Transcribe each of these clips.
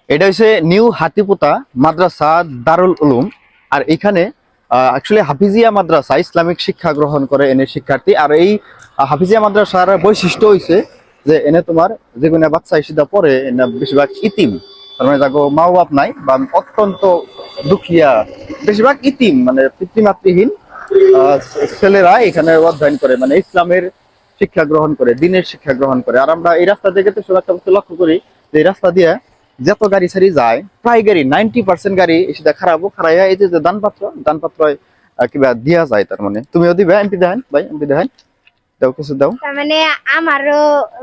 এটা হচ্ছে নিউ হাতিপুতা মাদ্রাসা দারুল উলুম। আর এখানে অ্যাকচুয়ালি হাফিজিয়া মাদ্রাসা ইসলামিক শিক্ষা গ্রহণ করে এনে শিক্ষার্থী। আর এই হাফিজিয়া মাদ্রাসার বৈশিষ্ট্য হইছে যে এনে তোমার যে কোনো বাচ্চা এসে পড়ে এনে বেশিরভাগ ইতিম, তার মানে যাকে মা বাপ নাই বা অত্যন্ত দুঃখিয়া, বেশিরভাগ ইতিম মানে পিতৃমাতৃহীন আহ, ছেলেরা এখানে অধ্যয়ন করে, মানে ইসলামের শিক্ষা গ্রহণ করে, দিনের শিক্ষা গ্রহণ করে। আর আমরা এই রাস্তা থেকে তো একটা বস্তু লক্ষ্য করি যে এই রাস্তা দিয়ে যত গাড়ি সারি যায়, প্রায় গাড়ি 90% গাড়ি এসে খারাপও খারাইয়া এই যে যে দানপাত্র কিবা দিয়া যায়। তার মানে তুমিও দিবে, এমপি দেখেন ভাই, এমপি দেখেন, দাও কিছু দাও। তার মানে আমারও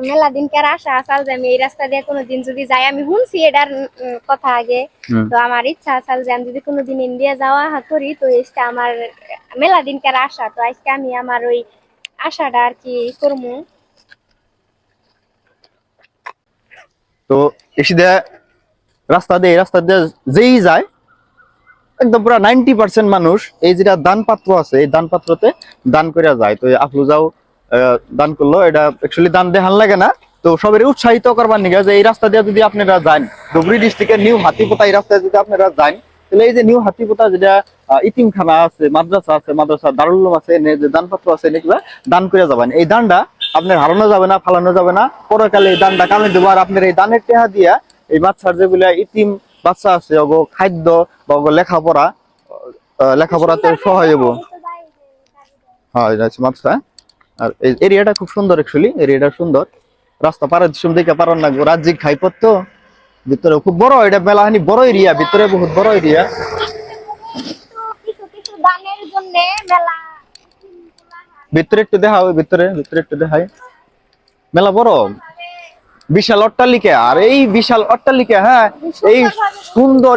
মেলা দিনকার আশা আসাল যে আমি এই রাস্তা দিয়ে কোনোদিন যদি যাই, আমি শুনছি এটার কথা আগে। তো আমার ইচ্ছা আসাল যে আমি যদি কোনোদিন ইন্ডিয়া যাওয়া করি, তো এটা আমার মেলা দিনকার আশা। তো আজকে আমি আমার ওই আশাটা আর কি করবো। তো এসে দেয়া রাস্তা দিয়ে যেই যায় একদম পুরো 90% মানুষ এই যেটা দান পাত্র আছে এই দান পাত্রতে দান করে যায়। তো আফলুজাও দান করলো, এটা অ্যাকচুয়ালি দান দেখান লাগে না। তো সবাই উৎসাহিত করবার নিগে যে এই রাস্তা দিয়ে যদি আপনারা যান, ধুবড়ী ডিস্ট্রিক্টের নিউ হাতিপোতা এই রাস্তায় যদি আপনারা যান, তাহলে এই যে নিউ হাতিপোতা যেটা ইতিমখানা আছে, মাদ্রাসা দারুল উলুম আছে, যে দানপাত্র আছে, এগুলা দান করে যাবেন। এই দানটা আপনার হারানো যাবে না, ফালানো যাবে না, পরকালে এই দানটা কামে দেবো। আর আপনার এই দানের টেহা দিয়া এই বাচ্চার যেগুলা ইতিম বাচ্চা আছে ওগো খাদ্য বা ওগো লেখাপড়াতে সহায় হবো। হ্যাঁ এটা হচ্ছে মাদ্রাসা। আর এই এরিয়াটা খুব সুন্দর, অ্যাকচুয়ালি এরিয়াটা সুন্দর। রাস্তা পাড়ার দিকে দেখে পারার লাগবো, রাজ্যিক খাইপত তো ভিতরে খুব বড়, এটা মেলাহানি বড় এরিয়া, ভিতরে বহুত বড় এরিয়া। কিছু কিছু দানের জন্য মেলা ভিতরে একটু দেখা হবে, ভিতরে একটু দেখাই, মেলা বড়, বিশাল অট্টালিকা। আর এই বিশাল অট্টালিকা, হ্যাঁ এই সুন্দর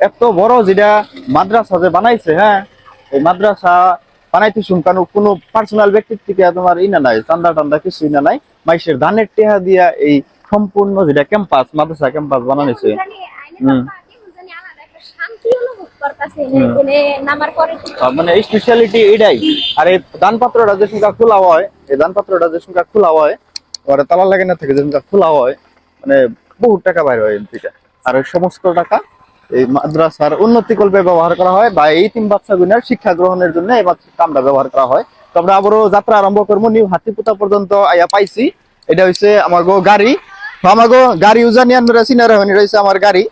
এত বড় যেটা মাদ্রাসা যে বানাইছে, হ্যাঁ এই মাদ্রাসা বানাইতে শুনকান কোনো পার্সোনাল ব্যক্তির থেকে তোমার ইনা নাই, চান্দা টান্দা কিছু ইনা নাই, মাইসের ধানের টেহা দিয়া এই সম্পূর্ণ যেটা ক্যাম্পাস, মাদ্রাসা ক্যাম্পাস বানাইছে। হম মানে স্পেশালিটি এটাই। আর এই দান পাত্রটা যে সংখ্যা খোলা হয়, এই দান পাত্রটা যে সংখ্যা খোলা হয় ওরা তালা লাগে না থেকে যে সংখ্যা খোলা হয়, মানে বহুত টাকা বাইর হয় এমপিটা। আর ওই সমস্ত টাকা এই মাদ্রাসার উন্নতি কল্পে ব্যবহার করা হয় বা এই তিন বাচ্চা গুণের শিক্ষা গ্রহণের জন্য এই কামটা ব্যবহার করা হয়। তো আমরা আবারও যাত্রা আরম্ভ করবো, নিউ হাতিপুতা পর্যন্ত আইয়া পাইছি। এটা হচ্ছে আমার গাড়ি, আমার গাড়ি উজানি আপনারা চিনার হবেন, এটা হচ্ছে আমার গাড়ি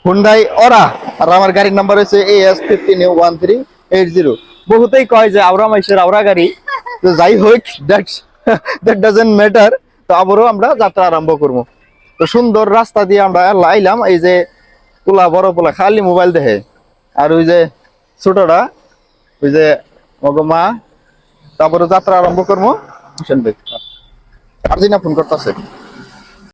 হুন্ডাই অরা। আর আমার গাড়ির নাম্বার হচ্ছে AS151380। বহুতেই কয় যে আওরা মাইশের আওরা গাড়ি, তো যাই হোক দ্যাট ডাজন্ট ম্যাটার। তো আবারও আমরা যাত্রা আরম্ভ করবো। তো সুন্দর রাস্তা দিয়ে আমরা লাইলাম, এই যে পোলা বড় পোলা খালি মোবাইল দেখে, আর ওই যে ছোটরা ওই যে মা। তারপরে যাত্রা আরম্ভ করবো। আর্জিনা ফোন করতেছে।